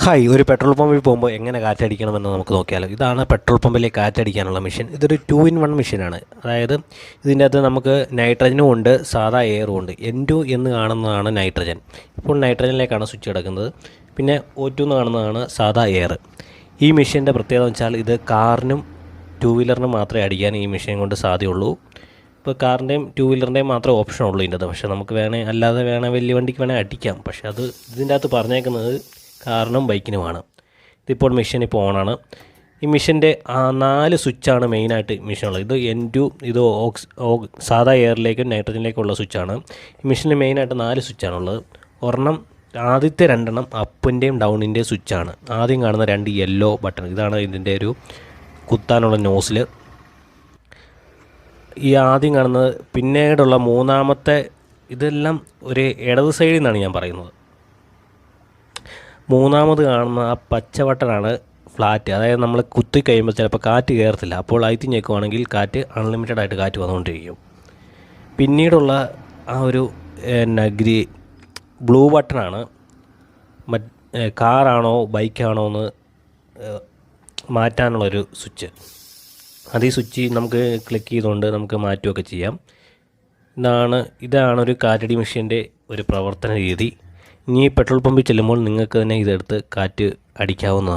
Hi, ഒരു petrol പമ്പിൽ പോകുമ്പോൾ എങ്ങനെ കാറ്റടിക്കണമെന്ന് നമുക്ക് നോക്കിയാലോ. ഇതാണ് പെട്രോൾ പമ്പിലെ കാറ്റടിക്കാനുള്ള മെഷീൻ. ഇതൊരു 2-in-1 മെഷീനാണ്. അതായത് ഇതിൻ്റെ അകത്ത് നമുക്ക് നൈട്രജനും ഉണ്ട്, സാധാ എയറും ഉണ്ട്. N2 എന്ന് കാണുന്നതാണ് നൈട്രജൻ. ഇപ്പോൾ നൈട്രജനിലേക്കാണ് സ്വിച്ച് കിടക്കുന്നത്. പിന്നെ O2 എന്ന് കാണുന്നതാണ് സാധാ എയർ. ഈ മെഷീൻ്റെ പ്രത്യേകത വെച്ചാൽ ഇത് കാറിനും 2 വീലറിനും മാത്രമേ അടിക്കാൻ ഈ മെഷീൻ കൊണ്ട് സാധ്യമുള്ളൂ. ഇപ്പോൾ കാറിൻ്റെയും 2 വീലറിൻ്റെയും മാത്രമേ ഓപ്ഷൻ ഉള്ളൂ ഇതിൻ്റെ അകത്ത്. പക്ഷേ നമുക്ക് അല്ലാതെ വലിയ വണ്ടിക്ക് അടിക്കാം. പക്ഷേ അത് ഇതിൻ്റെ അകത്ത് പറഞ്ഞേക്കുന്നത് കാറിനും ബൈക്കിനുമാണ്. ഇതിപ്പോൾ മെഷീൻ ഇപ്പോൾ ഓണാണ്. ഈ മെഷീൻ്റെ 4 സ്വിച്ചാണ് മെയിനായിട്ട് മെഷീനുള്ളത്. ഇത് N2, ഇത് സാധാ എയറിലേക്കും നൈട്രജനിലേക്കുള്ള സ്വിച്ചാണ്. ഈ മെഷീനിൽ മെയിനായിട്ട് 4 സ്വിച്ചാണുള്ളത്. ഒരെണ്ണം ആദ്യത്തെ 2 അപ്പിൻ്റെയും ഡൗണിൻ്റെയും സ്വിച്ചാണ്. ആദ്യം കാണുന്ന 2 യെല്ലോ ബട്ടൺ, ഇതാണ് ഇതിൻ്റെ ഒരു കുത്താനുള്ള നോസിൽ. ഈ ആദ്യം കാണുന്നത്, പിന്നീടുള്ള 3-ാമത്തെ ഇതെല്ലാം ഒരു ഇടത് സൈഡിൽ നിന്നാണ് ഞാൻ പറയുന്നത്. 3-ാമത് കാണുന്ന ആ പച്ച ബട്ടണാണ് ഫ്ലാറ്റ്. അതായത് നമ്മൾ കുത്തി കഴിയുമ്പോൾ ചിലപ്പോൾ കാറ്റ് കയറത്തില്ല. അപ്പോൾ അയത്തി ഞെക്കുവാണെങ്കിൽ കാറ്റ് അൺലിമിറ്റഡ് ആയിട്ട് കാറ്റ് വന്നുകൊണ്ടിരിക്കും. പിന്നീടുള്ള ആ ഒരു ബ്ലൂ ബട്ടണാണ് കാറാണോ ബൈക്കാണോ എന്ന് മാറ്റാനുള്ളൊരു സ്വിച്ച്. അത് ഈ സ്വിച്ച് നമുക്ക് ക്ലിക്ക് ചെയ്തുകൊണ്ട് നമുക്ക് മാറ്റുകയൊക്കെ ചെയ്യാം. ഇതാണ് ഒരു കാറ്റടി മെഷീൻ്റെ ഒരു പ്രവർത്തന രീതി. ഇനി പെട്രോൾ പമ്പിൽ ചെല്ലുമ്പോൾ നിങ്ങൾക്ക് തന്നെ ഇതെടുത്ത് കാറ്റ് അടിക്കാവുന്നതാണ്.